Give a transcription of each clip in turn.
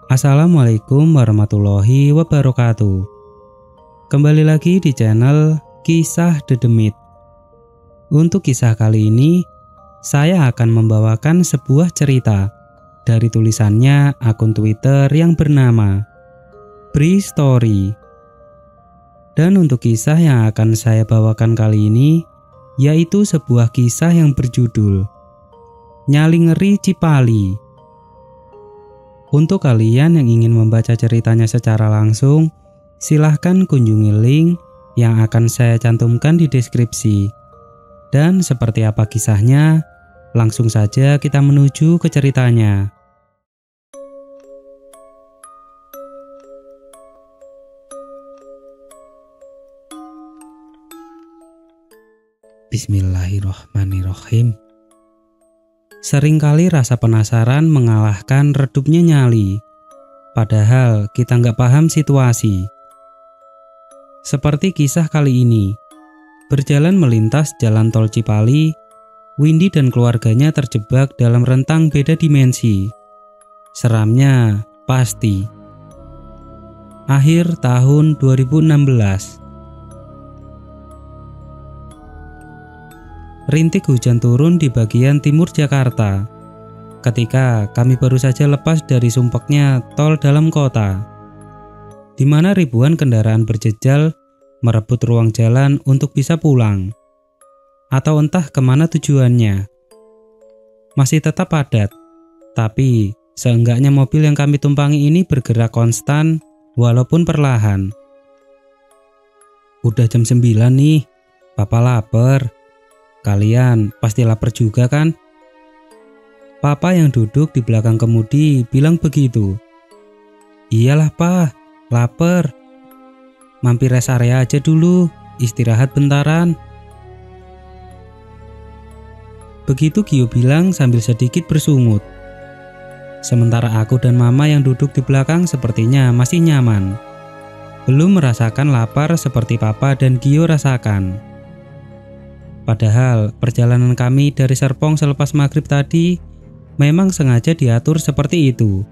Assalamualaikum warahmatullahi wabarakatuh. Kembali lagi di channel Kisah Dedemit. Untuk kisah kali ini, saya akan membawakan sebuah cerita dari tulisannya akun Twitter yang bernama Bri Story. Dan untuk kisah yang akan saya bawakan kali ini, yaitu sebuah kisah yang berjudul Nyali Ngeri Cipali. Untuk kalian yang ingin membaca ceritanya secara langsung, silahkan kunjungi link yang akan saya cantumkan di deskripsi. Dan seperti apa kisahnya, langsung saja kita menuju ke ceritanya. Bismillahirrohmanirrohim. Seringkali rasa penasaran mengalahkan redupnya nyali, padahal kita nggak paham situasi. Seperti kisah kali ini, berjalan melintas jalan tol Cipali, Windy dan keluarganya terjebak dalam rentang beda dimensi. Seramnya pasti. Akhir tahun 2016. Rintik hujan turun di bagian timur Jakarta ketika kami baru saja lepas dari sumpeknya tol dalam kota, di mana ribuan kendaraan berjejal merebut ruang jalan untuk bisa pulang, atau entah kemana tujuannya. Masih tetap padat, tapi seenggaknya mobil yang kami tumpangi ini bergerak konstan walaupun perlahan. Udah jam 9 nih, Papa lapar. Kalian pasti lapar juga kan? Papa yang duduk di belakang kemudi bilang begitu. Iyalah Pa, lapar. Mampir rest area aja dulu, istirahat bentaran. Begitu Gio bilang sambil sedikit bersungut. Sementara aku dan Mama yang duduk di belakang sepertinya masih nyaman. Belum merasakan lapar seperti Papa dan Gio rasakan. Padahal perjalanan kami dari Serpong selepas maghrib tadi memang sengaja diatur seperti itu.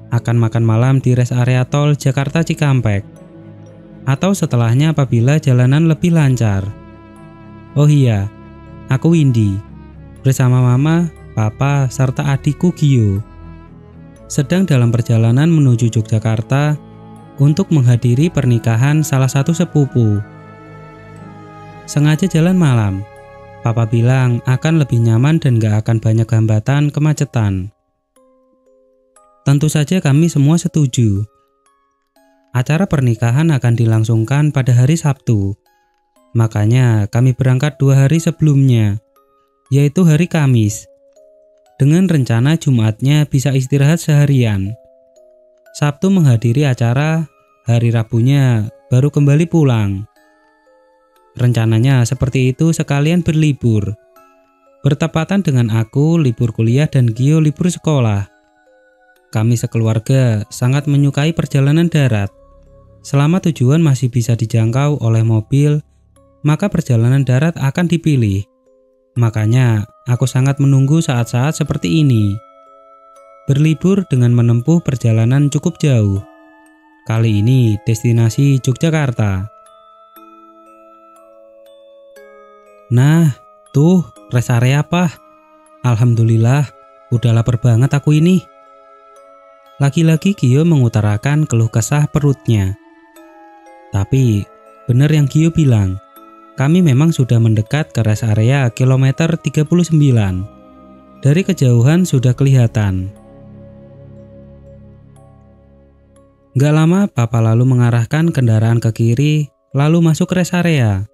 Akan makan malam di rest area tol Jakarta Cikampek, atau setelahnya apabila jalanan lebih lancar. Oh iya, aku Windy, bersama Mama, Papa, serta adikku Gio, sedang dalam perjalanan menuju Yogyakarta untuk menghadiri pernikahan salah satu sepupu. Sengaja jalan malam, Papa bilang akan lebih nyaman dan gak akan banyak hambatan kemacetan. Tentu saja kami semua setuju. Acara pernikahan akan dilangsungkan pada hari Sabtu, makanya kami berangkat 2 hari sebelumnya, yaitu hari Kamis, dengan rencana Jumatnya bisa istirahat seharian. Sabtu menghadiri acara, hari Rabunya baru kembali pulang. Rencananya seperti itu sekalian berlibur. Bertepatan dengan aku libur kuliah dan Gio libur sekolah. Kami sekeluarga sangat menyukai perjalanan darat. Selama tujuan masih bisa dijangkau oleh mobil, maka perjalanan darat akan dipilih. Makanya aku sangat menunggu saat-saat seperti ini. Berlibur dengan menempuh perjalanan cukup jauh. Kali ini destinasi Yogyakarta. Nah, tuh rest area apa? Alhamdulillah, udah lapar banget aku ini. Lagi-lagi Gio mengutarakan keluh kesah perutnya. Tapi, benar yang Gio bilang, kami memang sudah mendekat ke rest area kilometer 39. Dari kejauhan sudah kelihatan. Gak lama Papa lalu mengarahkan kendaraan ke kiri, lalu masuk rest area.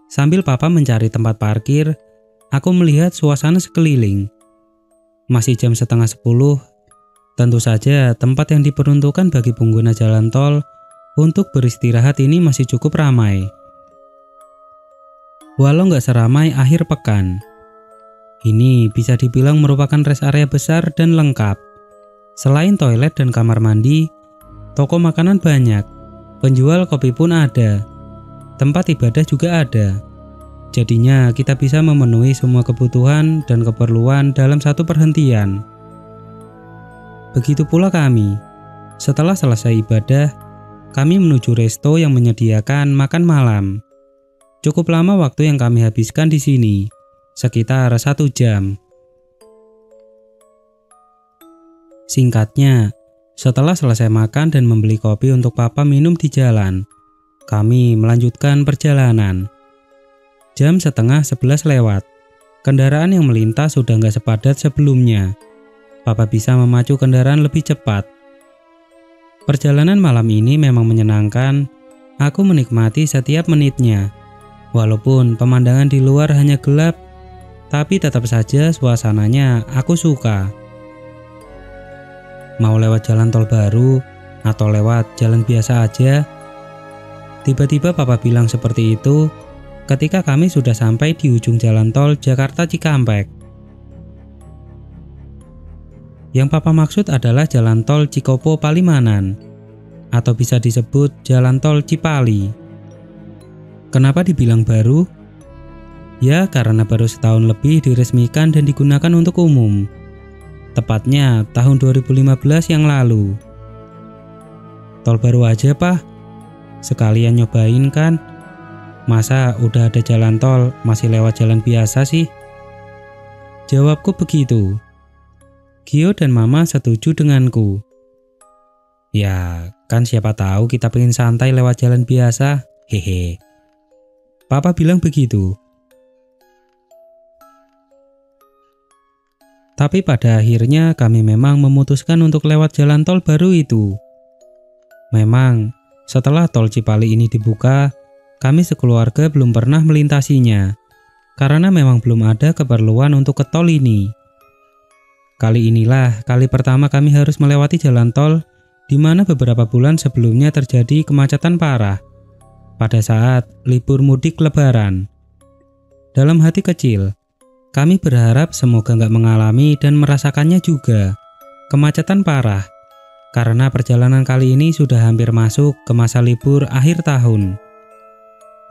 Sambil Papa mencari tempat parkir, aku melihat suasana sekeliling. Masih jam setengah 10, tentu saja tempat yang diperuntukkan bagi pengguna jalan tol untuk beristirahat ini masih cukup ramai. Walau nggak seramai akhir pekan, ini bisa dibilang merupakan rest area besar dan lengkap. Selain toilet dan kamar mandi, toko makanan banyak, penjual kopi pun ada. Tempat ibadah juga ada. Jadinya kita bisa memenuhi semua kebutuhan dan keperluan dalam satu perhentian. Begitu pula kami. Setelah selesai ibadah, kami menuju resto yang menyediakan makan malam. Cukup lama waktu yang kami habiskan di sini, sekitar 1 jam. Singkatnya, setelah selesai makan dan membeli kopi untuk papa minum di jalan, kami melanjutkan perjalanan. Jam setengah 11 lewat. Kendaraan yang melintas sudah nggak sepadat sebelumnya. Papa bisa memacu kendaraan lebih cepat. Perjalanan malam ini memang menyenangkan. Aku menikmati setiap menitnya. Walaupun pemandangan di luar hanya gelap, tapi tetap saja suasananya aku suka. Mau lewat jalan tol baru atau lewat jalan biasa aja? Tiba-tiba papa bilang seperti itu ketika kami sudah sampai di ujung jalan tol Jakarta Cikampek. Yang papa maksud adalah jalan tol Cikopo Palimanan, atau bisa disebut jalan tol Cipali. Kenapa dibilang baru? Ya karena baru setahun lebih diresmikan dan digunakan untuk umum. Tepatnya tahun 2015 yang lalu. Tol baru aja, Pak. Sekalian nyobain kan? Masa udah ada jalan tol masih lewat jalan biasa sih? Jawabku begitu. Gio dan Mama setuju denganku. Ya, kan siapa tahu kita pengen santai lewat jalan biasa. Hehe. Papa bilang begitu. Tapi pada akhirnya kami memang memutuskan untuk lewat jalan tol baru itu. Memang, setelah tol Cipali ini dibuka, kami sekeluarga belum pernah melintasinya, karena memang belum ada keperluan untuk ke tol ini. Kali inilah kali pertama kami harus melewati jalan tol, di mana beberapa bulan sebelumnya terjadi kemacetan parah, pada saat libur mudik lebaran. Dalam hati kecil, kami berharap semoga nggak mengalami dan merasakannya juga, kemacetan parah. Karena perjalanan kali ini sudah hampir masuk ke masa libur akhir tahun.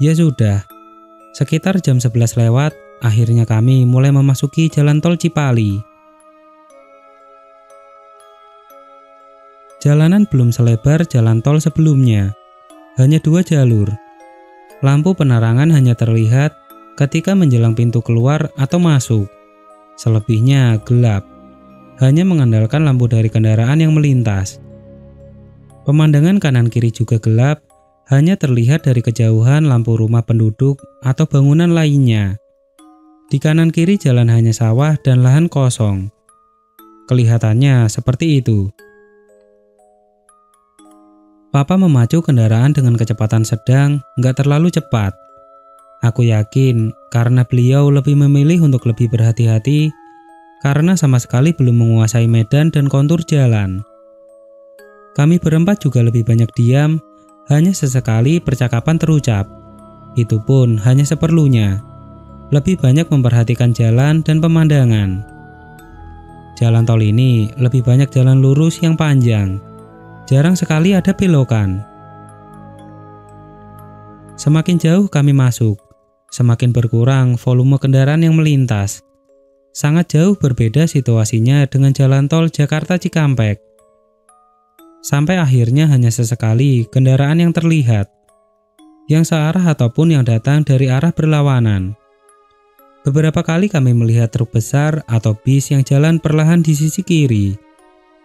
Ya sudah, sekitar jam 11 lewat, akhirnya kami mulai memasuki jalan tol Cipali. Jalanan belum selebar jalan tol sebelumnya, hanya 2 jalur. Lampu penerangan hanya terlihat ketika menjelang pintu keluar atau masuk. Selebihnya gelap. Hanya mengandalkan lampu dari kendaraan yang melintas. Pemandangan kanan kiri juga gelap, hanya terlihat dari kejauhan lampu rumah penduduk atau bangunan lainnya. Di kanan kiri jalan hanya sawah dan lahan kosong. Kelihatannya seperti itu. Papa memacu kendaraan dengan kecepatan sedang, nggak terlalu cepat. Aku yakin karena beliau lebih memilih untuk lebih berhati-hati, karena sama sekali belum menguasai medan dan kontur jalan. Kami berempat juga lebih banyak diam, hanya sesekali percakapan terucap. Itu pun hanya seperlunya. Lebih banyak memperhatikan jalan dan pemandangan. Jalan tol ini lebih banyak jalan lurus yang panjang. Jarang sekali ada belokan. Semakin jauh kami masuk, semakin berkurang volume kendaraan yang melintas. Sangat jauh berbeda situasinya dengan jalan tol Jakarta Cikampek. Sampai akhirnya hanya sesekali kendaraan yang terlihat, yang searah ataupun yang datang dari arah berlawanan. Beberapa kali kami melihat truk besar atau bis yang jalan perlahan di sisi kiri.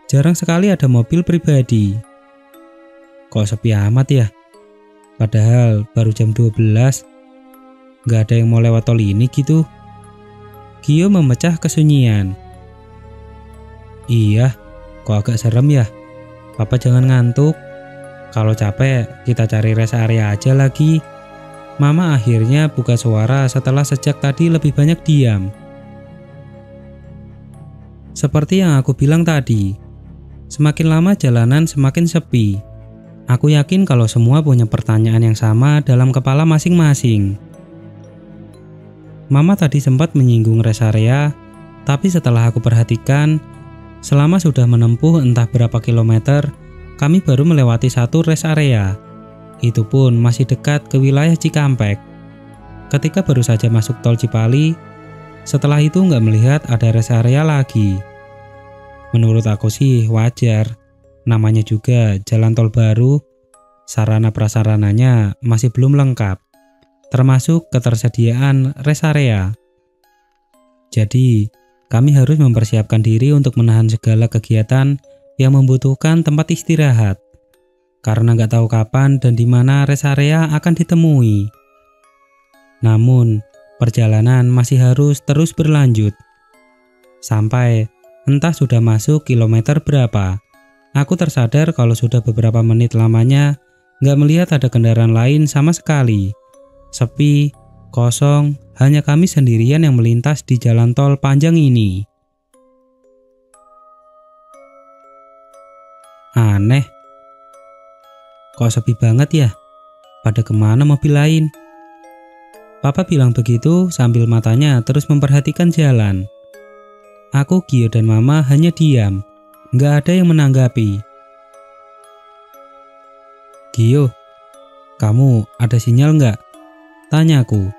Jarang sekali ada mobil pribadi. Kok sepi amat ya? Padahal baru jam 12. Gak ada yang mau lewat tol ini gitu. Gio memecah kesunyian. Iya, kok agak serem ya? Papa jangan ngantuk. Kalau capek, kita cari rest area aja lagi. Mama akhirnya buka suara setelah sejak tadi lebih banyak diam. Seperti yang aku bilang tadi, semakin lama jalanan semakin sepi. Aku yakin kalau semua punya pertanyaan yang sama dalam kepala masing-masing. Mama tadi sempat menyinggung rest area, tapi setelah aku perhatikan, selama sudah menempuh entah berapa kilometer, kami baru melewati satu rest area. Itu pun masih dekat ke wilayah Cikampek. Ketika baru saja masuk tol Cipali, setelah itu nggak melihat ada rest area lagi. Menurut aku sih wajar, namanya juga jalan tol baru, sarana prasarananya masih belum lengkap, termasuk ketersediaan rest area. Jadi, kami harus mempersiapkan diri untuk menahan segala kegiatan yang membutuhkan tempat istirahat, karena nggak tahu kapan dan di mana rest area akan ditemui. Namun, perjalanan masih harus terus berlanjut. Sampai entah sudah masuk kilometer berapa, aku tersadar kalau sudah beberapa menit lamanya nggak melihat ada kendaraan lain sama sekali. Sepi, kosong, hanya kami sendirian yang melintas di jalan tol panjang ini. Aneh, kok sepi banget ya? Pada kemana mobil lain? Papa bilang begitu sambil matanya terus memperhatikan jalan. Aku, Gio, dan Mama hanya diam, nggak ada yang menanggapi. Gio, kamu ada sinyal nggak? Tanyaku,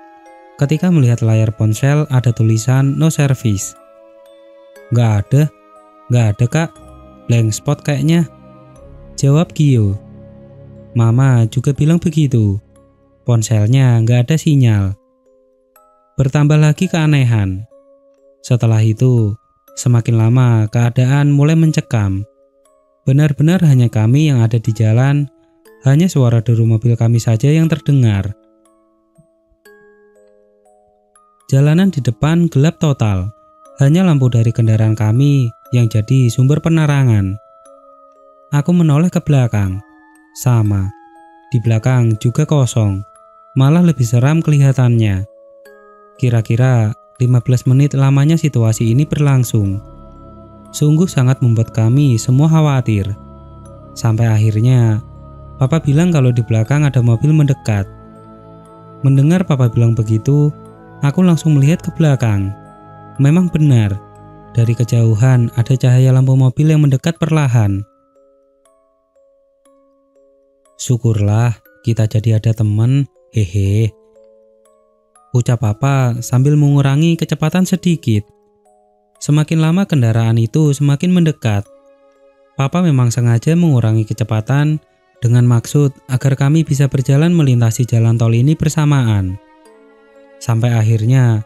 ketika melihat layar ponsel ada tulisan no service. Nggak ada kak, blank spot kayaknya, jawab Gio. Mama juga bilang begitu, ponselnya nggak ada sinyal. Bertambah lagi keanehan. Setelah itu, semakin lama keadaan mulai mencekam. Benar-benar hanya kami yang ada di jalan, hanya suara deru mobil kami saja yang terdengar. Jalanan di depan gelap total, hanya lampu dari kendaraan kami yang jadi sumber penerangan. Aku menoleh ke belakang, sama, di belakang juga kosong, malah lebih seram kelihatannya. Kira-kira 15 menit lamanya situasi ini berlangsung. Sungguh sangat membuat kami semua khawatir. Sampai akhirnya, Papa bilang kalau di belakang ada mobil mendekat. Mendengar Papa bilang begitu, aku langsung melihat ke belakang. Memang benar, dari kejauhan ada cahaya lampu mobil yang mendekat perlahan. Syukurlah kita jadi ada teman, hehe. Ucap Papa sambil mengurangi kecepatan sedikit. Semakin lama kendaraan itu semakin mendekat. Papa memang sengaja mengurangi kecepatan dengan maksud agar kami bisa berjalan melintasi jalan tol ini bersamaan. Sampai akhirnya,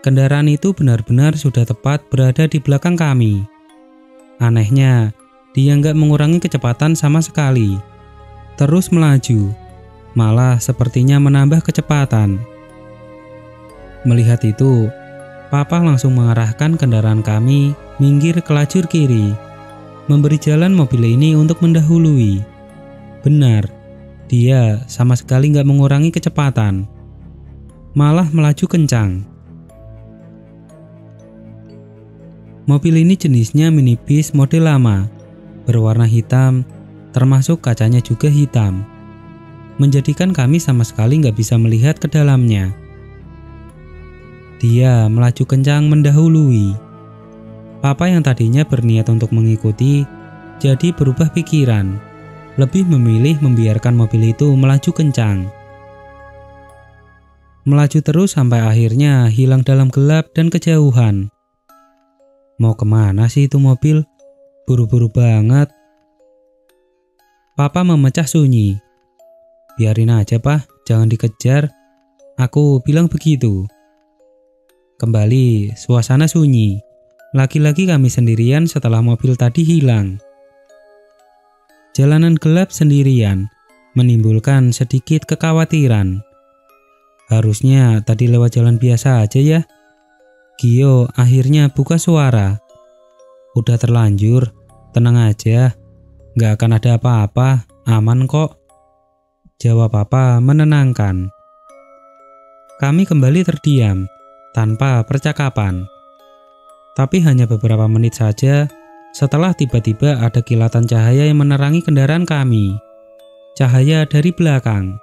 kendaraan itu benar-benar sudah tepat berada di belakang kami. Anehnya, dia nggak mengurangi kecepatan sama sekali. Terus melaju, malah sepertinya menambah kecepatan. Melihat itu, Papa langsung mengarahkan kendaraan kami minggir ke lajur kiri, memberi jalan mobil ini untuk mendahului. Benar, dia sama sekali nggak mengurangi kecepatan, malah melaju kencang. Mobil ini jenisnya minibus model lama, berwarna hitam, termasuk kacanya juga hitam, menjadikan kami sama sekali nggak bisa melihat ke dalamnya. Dia melaju kencang mendahului. Papa yang tadinya berniat untuk mengikuti, jadi berubah pikiran, lebih memilih membiarkan mobil itu melaju kencang. Melaju terus sampai akhirnya hilang dalam gelap dan kejauhan. Mau kemana sih itu mobil? Buru-buru banget. Papa memecah sunyi. Biarin aja, Pak, jangan dikejar. Aku bilang begitu. Kembali, suasana sunyi. Lagi-lagi kami sendirian setelah mobil tadi hilang. Jalanan gelap sendirian, menimbulkan sedikit kekhawatiran. Harusnya tadi lewat jalan biasa aja ya. Gio akhirnya buka suara. Udah terlanjur, tenang aja. Gak akan ada apa-apa, aman kok. Jawab Papa menenangkan. Kami kembali terdiam, tanpa percakapan. Tapi hanya beberapa menit saja setelah tiba-tiba ada kilatan cahaya yang menerangi kendaraan kami. Cahaya dari belakang.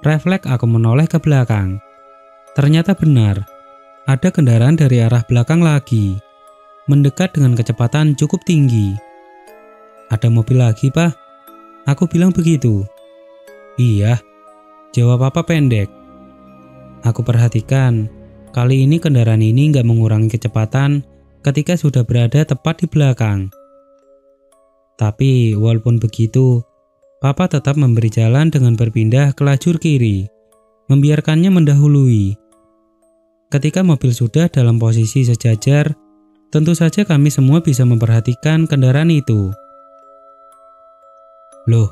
Refleks aku menoleh ke belakang. Ternyata benar, ada kendaraan dari arah belakang lagi, mendekat dengan kecepatan cukup tinggi. Ada mobil lagi, Pak. Aku bilang begitu. Iya, jawab Papa pendek. Aku perhatikan, kali ini kendaraan ini nggak mengurangi kecepatan ketika sudah berada tepat di belakang. Tapi walaupun begitu, Papa tetap memberi jalan dengan berpindah ke lajur kiri, membiarkannya mendahului. Ketika mobil sudah dalam posisi sejajar, tentu saja kami semua bisa memperhatikan kendaraan itu. Loh,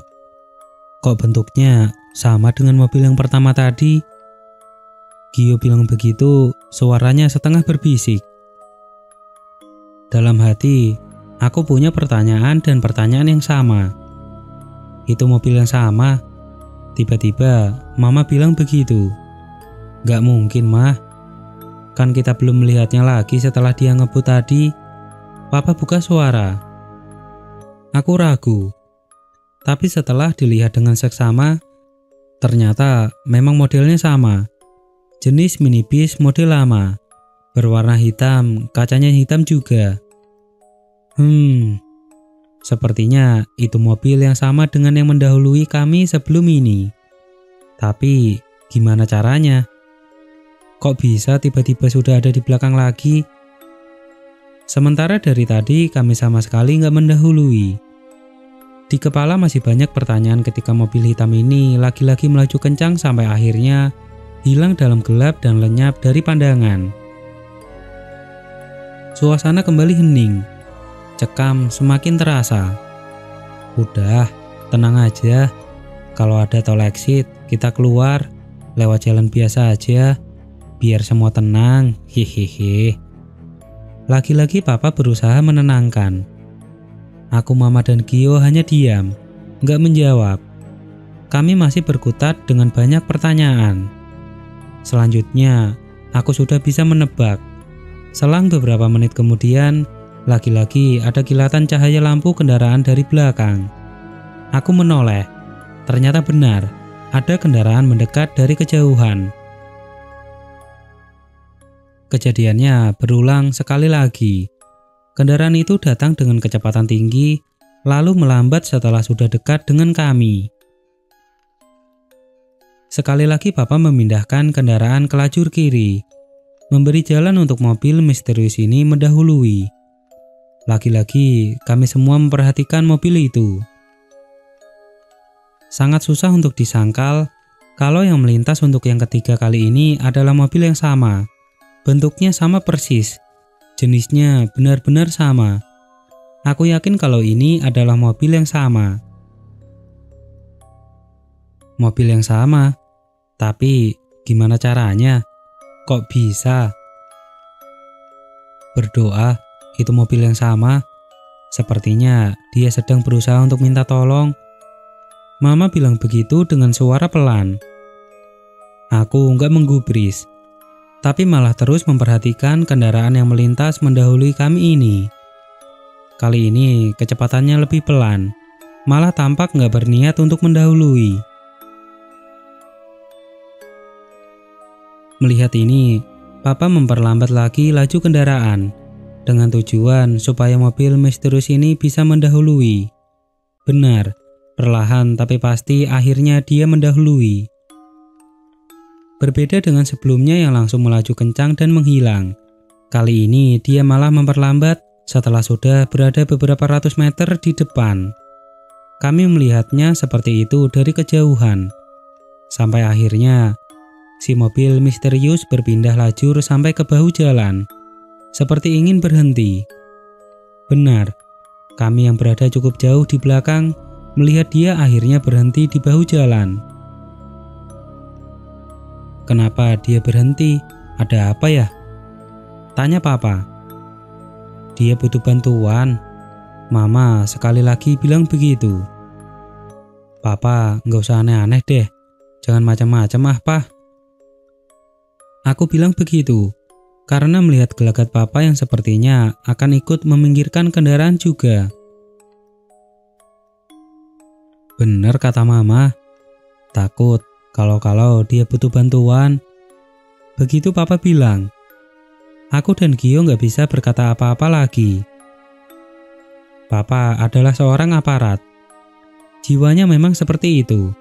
kok bentuknya sama dengan mobil yang pertama tadi? Gio bilang begitu, suaranya setengah berbisik. Dalam hati, aku punya pertanyaan dan pertanyaan yang sama. Itu mobil yang sama? Tiba-tiba, Mama bilang begitu. Gak mungkin, Mah. Kan kita belum melihatnya lagi setelah dia ngebut tadi. Papa buka suara. Aku ragu. Tapi setelah dilihat dengan seksama, ternyata memang modelnya sama. Jenis minibus model lama, berwarna hitam, kacanya hitam juga. Sepertinya itu mobil yang sama dengan yang mendahului kami sebelum ini. Tapi gimana caranya? Kok bisa tiba-tiba sudah ada di belakang lagi? Sementara dari tadi kami sama sekali nggak mendahului. Di kepala masih banyak pertanyaan ketika mobil hitam ini lagi-lagi melaju kencang sampai akhirnya hilang dalam gelap dan lenyap dari pandangan. Suasana kembali hening. Cekam semakin terasa. Udah, tenang aja. Kalau ada tol exit, kita keluar lewat jalan biasa aja. Biar semua tenang. Hehehe. Lagi-lagi Papa berusaha menenangkan. Aku, Mama, dan Gio hanya diam, nggak menjawab. Kami masih berkutat dengan banyak pertanyaan. Selanjutnya, aku sudah bisa menebak. Selang beberapa menit kemudian, lagi-lagi ada kilatan cahaya lampu kendaraan dari belakang. Aku menoleh. Ternyata benar, ada kendaraan mendekat dari kejauhan. Kejadiannya berulang sekali lagi. Kendaraan itu datang dengan kecepatan tinggi, lalu melambat setelah sudah dekat dengan kami. Sekali lagi Papa memindahkan kendaraan ke lajur kiri, memberi jalan untuk mobil misterius ini mendahului. Lagi-lagi kami semua memperhatikan mobil itu. Sangat susah untuk disangkal kalau yang melintas untuk yang ketiga kali ini adalah mobil yang sama. Bentuknya sama persis. Jenisnya benar-benar sama. Aku yakin kalau ini adalah mobil yang sama. Mobil yang sama? Tapi gimana caranya? Kok bisa? Berdoa, itu mobil yang sama. Sepertinya dia sedang berusaha untuk minta tolong. Mama bilang begitu dengan suara pelan. Aku nggak menggubris, tapi malah terus memperhatikan kendaraan yang melintas mendahului kami ini. Kali ini kecepatannya lebih pelan, malah tampak nggak berniat untuk mendahului. Melihat ini, Papa memperlambat lagi laju kendaraan, dengan tujuan supaya mobil misterius ini bisa mendahului. Benar, perlahan tapi pasti akhirnya dia mendahului. Berbeda dengan sebelumnya yang langsung melaju kencang dan menghilang. Kali ini dia malah memperlambat setelah sudah berada beberapa ratus meter di depan. Kami melihatnya seperti itu dari kejauhan. Sampai akhirnya, si mobil misterius berpindah lajur sampai ke bahu jalan, seperti ingin berhenti. Benar, kami yang berada cukup jauh di belakang melihat dia akhirnya berhenti di bahu jalan. Kenapa dia berhenti? Ada apa ya? Tanya Papa. Dia butuh bantuan. Mama sekali lagi bilang begitu. Papa, nggak usah aneh-aneh deh. Jangan macam-macam Pa. Aku bilang begitu, karena melihat gelagat Papa yang sepertinya akan ikut meminggirkan kendaraan juga. Benar kata Mama. Takut kalau dia butuh bantuan. Begitu Papa bilang. Aku dan Gio nggak bisa berkata apa-apa lagi. Papa adalah seorang aparat. Jiwanya memang seperti itu.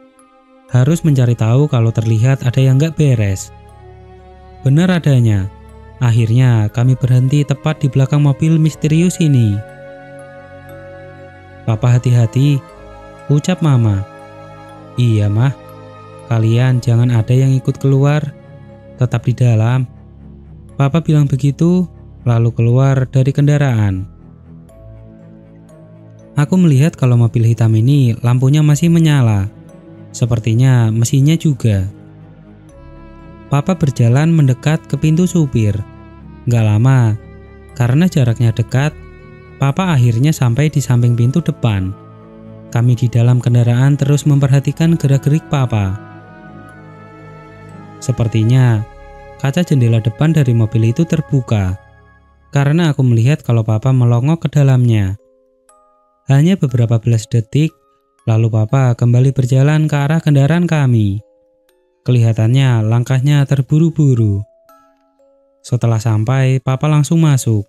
Harus mencari tahu kalau terlihat ada yang nggak beres. Benar adanya. Akhirnya kami berhenti tepat di belakang mobil misterius ini. "Papa hati-hati," ucap Mama. "Iya Mah, kalian jangan ada yang ikut keluar, tetap di dalam." Papa bilang begitu, lalu keluar dari kendaraan. Aku melihat kalau mobil hitam ini lampunya masih menyala. Sepertinya mesinnya juga. Papa berjalan mendekat ke pintu supir. Gak lama, karena jaraknya dekat, Papa akhirnya sampai di samping pintu depan. Kami di dalam kendaraan terus memperhatikan gerak-gerik Papa. Sepertinya kaca jendela depan dari mobil itu terbuka, karena aku melihat kalau Papa melongok ke dalamnya. Hanya beberapa belas detik, lalu Papa kembali berjalan ke arah kendaraan kami. Kelihatannya langkahnya terburu-buru. Setelah sampai, Papa langsung masuk.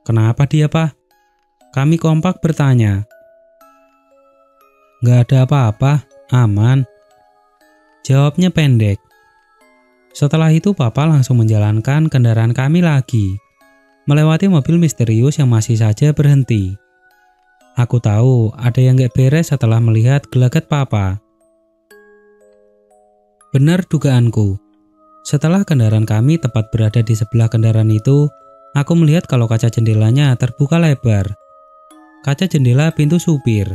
"Kenapa dia, Pak?" Kami kompak bertanya. "Gak ada apa-apa, aman," jawabnya pendek. Setelah itu Papa langsung menjalankan kendaraan kami lagi, melewati mobil misterius yang masih saja berhenti. Aku tahu ada yang gak beres setelah melihat gelagat Papa. Benar dugaanku. Setelah kendaraan kami tepat berada di sebelah kendaraan itu, aku melihat kalau kaca jendelanya terbuka lebar. Kaca jendela pintu supir.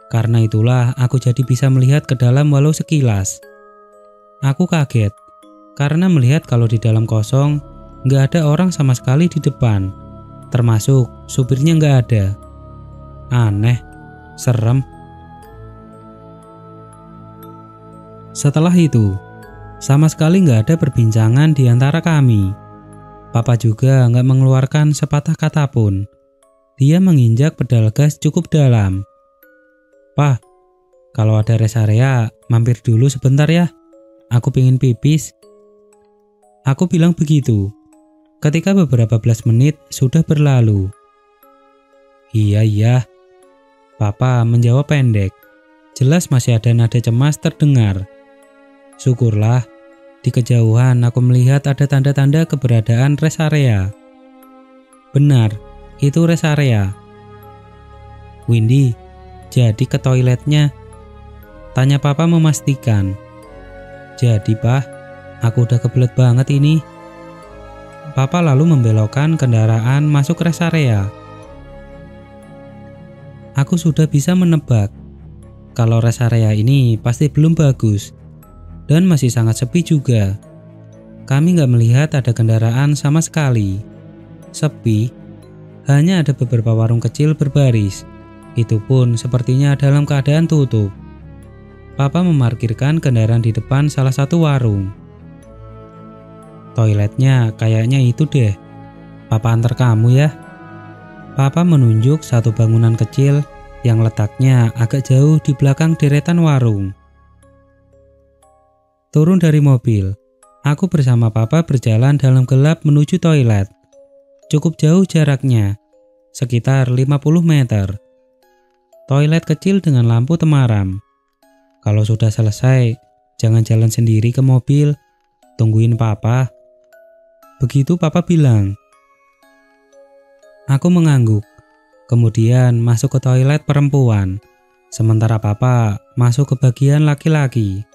Karena itulah aku jadi bisa melihat ke dalam walau sekilas. Aku kaget, karena melihat kalau di dalam kosong, nggak ada orang sama sekali di depan. Termasuk supirnya nggak ada. Aneh, serem. Setelah itu, sama sekali nggak ada perbincangan di antara kami. Papa juga nggak mengeluarkan sepatah kata pun. Dia menginjak pedal gas cukup dalam. "Pak, kalau ada rest area, mampir dulu sebentar ya. Aku pingin pipis." Aku bilang begitu, ketika beberapa belas menit sudah berlalu. Iya, Papa menjawab pendek. Jelas masih ada nada cemas terdengar. Syukurlah, di kejauhan aku melihat ada tanda-tanda keberadaan rest area. Benar, itu rest area. "Windy, jadi ke toiletnya?" tanya Papa memastikan. "Jadi, Pak, aku udah kebelet banget ini." Papa lalu membelokkan kendaraan masuk rest area. Aku sudah bisa menebak kalau rest area ini pasti belum bagus. Dan masih sangat sepi juga. Kami nggak melihat ada kendaraan sama sekali. Sepi, hanya ada beberapa warung kecil berbaris. Itu pun sepertinya dalam keadaan tutup. Papa memarkirkan kendaraan di depan salah satu warung. "Toiletnya kayaknya itu deh. Papa antar kamu ya." Papa menunjuk satu bangunan kecil yang letaknya agak jauh di belakang deretan warung. Turun dari mobil, aku bersama Papa berjalan dalam gelap menuju toilet. Cukup jauh jaraknya, sekitar 50 meter. Toilet kecil dengan lampu temaram. Kalau sudah selesai, jangan jalan sendiri ke mobil, tungguin Papa. Begitu Papa bilang. Aku mengangguk, kemudian masuk ke toilet perempuan, sementara Papa masuk ke bagian laki-laki.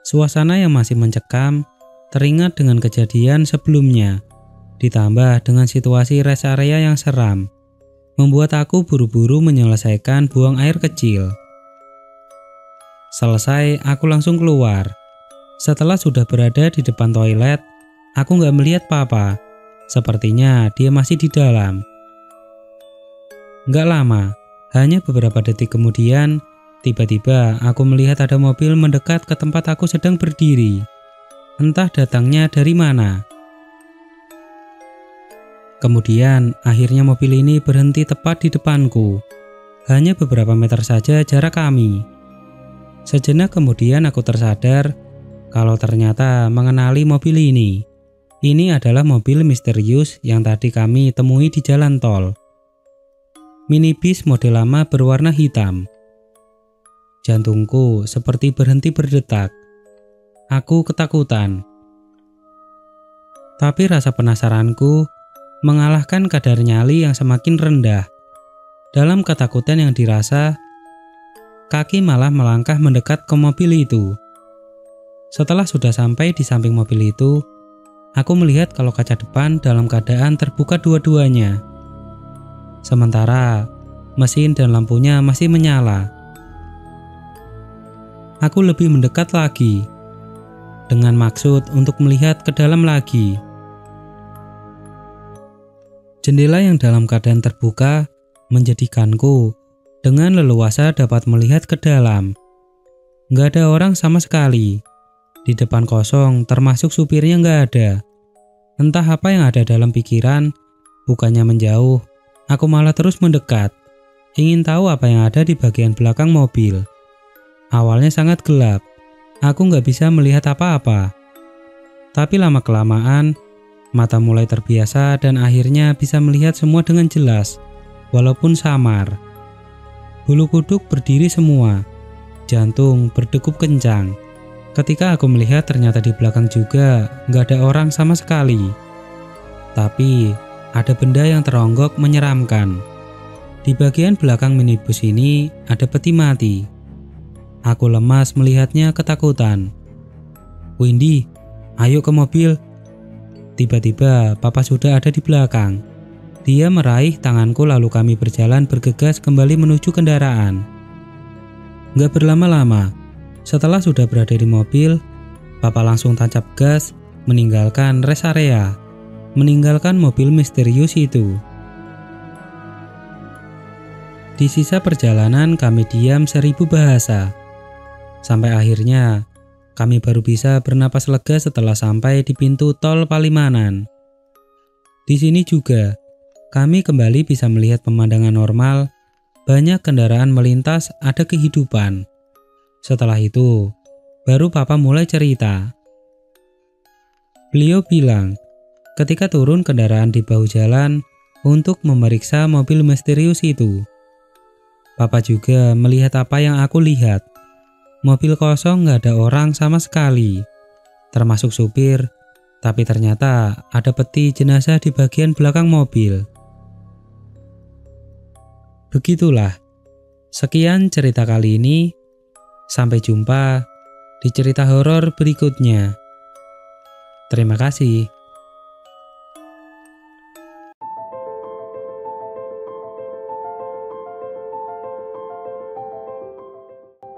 Suasana yang masih mencekam teringat dengan kejadian sebelumnya, ditambah dengan situasi rest area yang seram, membuat aku buru-buru menyelesaikan buang air kecil. Selesai, aku langsung keluar. Setelah sudah berada di depan toilet, aku nggak melihat Papa. Sepertinya dia masih di dalam. Nggak lama, hanya beberapa detik kemudian, tiba-tiba aku melihat ada mobil mendekat ke tempat aku sedang berdiri. Entah datangnya dari mana. Kemudian akhirnya mobil ini berhenti tepat di depanku. Hanya beberapa meter saja jarak kami. Sejenak kemudian aku tersadar kalau ternyata mengenali mobil ini. Ini adalah mobil misterius yang tadi kami temui di jalan tol. Minibus model lama berwarna hitam. Jantungku seperti berhenti berdetak. Aku ketakutan. Tapi rasa penasaranku mengalahkan kadar nyali yang semakin rendah. Dalam ketakutan yang dirasa, kaki malah melangkah mendekat ke mobil itu. Setelah sudah sampai di samping mobil itu, aku melihat kalau kaca depan dalam keadaan terbuka dua-duanya. Sementara mesin dan lampunya masih menyala. Aku lebih mendekat lagi, dengan maksud untuk melihat ke dalam lagi. Jendela yang dalam keadaan terbuka menjadikanku dengan leluasa dapat melihat ke dalam. Nggak ada orang sama sekali. Di depan kosong, termasuk supirnya nggak ada. Entah apa yang ada dalam pikiran, bukannya menjauh, aku malah terus mendekat. Ingin tahu apa yang ada di bagian belakang mobil. Awalnya sangat gelap, aku nggak bisa melihat apa-apa. Tapi lama-kelamaan, mata mulai terbiasa dan akhirnya bisa melihat semua dengan jelas, walaupun samar. Bulu kuduk berdiri semua, jantung berdegup kencang. Ketika aku melihat ternyata di belakang juga nggak ada orang sama sekali. Tapi ada benda yang teronggok menyeramkan. Di bagian belakang minibus ini ada peti mati. Aku lemas melihatnya ketakutan. "Windy, ayo ke mobil." Tiba-tiba papa sudah ada di belakang. Dia meraih tanganku lalu kami berjalan bergegas kembali menuju kendaraan. Gak berlama-lama, setelah sudah berada di mobil, papa langsung tancap gas meninggalkan rest area, meninggalkan mobil misterius itu. Di sisa perjalanan kami diam 1000 bahasa. Sampai akhirnya kami baru bisa bernapas lega setelah sampai di pintu tol Palimanan. Di sini juga, kami kembali bisa melihat pemandangan normal, banyak kendaraan melintas, ada kehidupan. Setelah itu, baru papa mulai cerita. Beliau bilang, ketika turun kendaraan di bahu jalan untuk memeriksa mobil misterius itu. Papa juga melihat apa yang aku lihat. Mobil kosong gak ada orang sama sekali, termasuk supir, tapi ternyata ada peti jenazah di bagian belakang mobil. Begitulah, sekian cerita kali ini, sampai jumpa di cerita horor berikutnya. Terima kasih.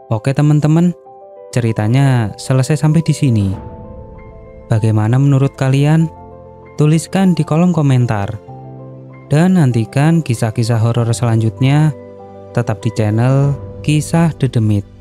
Oke teman-teman, ceritanya selesai sampai di sini. Bagaimana menurut kalian? Tuliskan di kolom komentar. Dan nantikan kisah-kisah horor selanjutnya tetap di channel Kisah Dedemit.